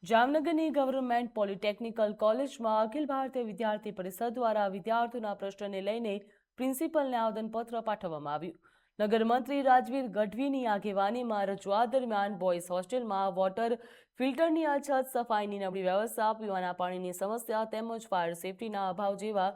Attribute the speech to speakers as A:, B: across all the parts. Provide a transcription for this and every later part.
A: જામનગરની ગવર્મેન્ટ પોલિટેકનિકલ કોલેજમાં અખિલ ભારતીય વિદ્યાર્થી પરિષદ દ્વારા વિદ્યાર્થીઓના પ્રશ્નને લઈને પ્રિન્સિપલને આવેદનપત્ર પાઠવવામાં આવ્યું। નગરમંત્રી રાજવીર ગઢવીની આગેવાનીમાં રજૂઆત દરમિયાન બોયઝ હોસ્ટેલમાં વોટર ફિલ્ટરની અછત, સફાઈની નબળી વ્યવસ્થા, પીવાના પાણીની સમસ્યા તેમજ ફાયર સેફટીના અભાવ જેવા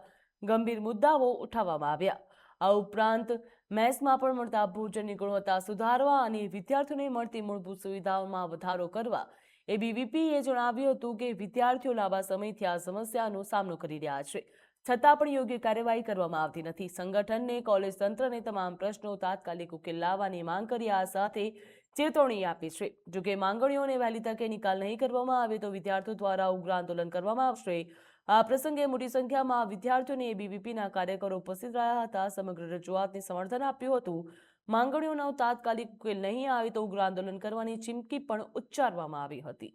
A: ગંભીર મુદ્દાઓ ઉઠાવવામાં આવ્યા। આ ઉપરાંત મેસમાં પણ મળતા ભોજનની ગુણવત્તા સુધારવા અને વિદ્યાર્થીઓને મળતી મૂળભૂત સુવિધાઓમાં વધારો કરવા એબીવીપીએ જણાવ્યું હતું કે વિદ્યાર્થીઓ લાંબા સમયથી આ સમસ્યાનો સામનો કરી રહ્યા છે, છતાં પણ યોગ્ય કાર્યવાહી કરવામાં આવતી નથી। સંગઠનને કોલેજ તંત્રને તમામ પ્રશ્નો તાત્કાલિક ઉકેલ લાવવાની માંગ કરી આ સાથે ચેતવણી આપી છે। જોકે માંગણીઓને વહેલી તકે નિકાલ નહીં કરવામાં આવે તો વિદ્યાર્થીઓ દ્વારા ઉગ્ર આંદોલન કરવામાં આવશે। આ પ્રસંગે મોટી સંખ્યામાં વિદ્યાર્થીઓને એબીવીપીના કાર્યકરો ઉપસ્થિત રહ્યા હતા। સમગ્ર રજૂઆતને સમર્થન આપ્યું હતું। માંગણીઓનો તાત્કાલિક ઉકેલ નહીં આવે તો ઉગ્ર આંદોલન કરવાની ચીમકી પણ ઉચ્ચારવામાં આવી હતી।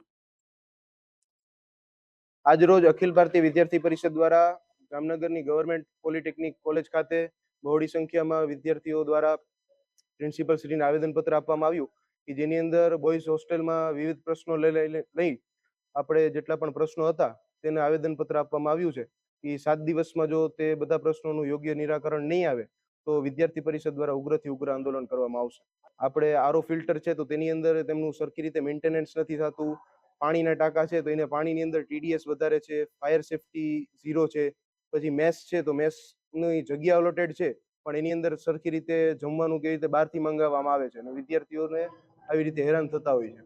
B: આજરોજ અખિલ ભારતીય વિદ્યાર્થી પરિષદ દ્વારા જામનગરની ગવર્મેન્ટ પોલિટેકનિક કોલેજ ખાતે બહોળી સંખ્યામાં વિદ્યાર્થીઓ દ્વારા પ્રિન્સિપલ શ્રીને આવેદનપત્ર આપવામાં આવ્યું કે જેની અંદર બોયઝ હોસ્ટેલમાં વિવિધ પ્રશ્નો લઈ આપણે જેટલા પણ પ્રશ્નો હતા તેને આવેદનપત્ર આપવામાં આવ્યું છે કે 7 દિવસમાં જો તે બધા પ્રશ્નોનું યોગ્ય નિરાકરણ નહીં આવે તો વિદ્યાર્થી પરિષદ દ્વારા ઉગ્રથી ઉગ્ર આંદોલન કરવામાં આવશે। આપણે આરઓ ફિલ્ટર છે તો તેની અંદર તેમનું સરખી રીતે મેન્ટેનન્સ નથી થતું, પાણીના ટાંકા છે તો એને પાણીની અંદર ટીડીએસ વધારે છે, ફાયર સેફટી 0 છે, પછી મેસ છે તો મેસની જગ્યા અલોટેડ છે પણ એની અંદર સરખી રીતે જમવાનું કેવી રીતે બહારથી મંગાવવામાં આવે છે અને વિદ્યાર્થીઓને આવી રીતે હેરાન થતા હોય છે।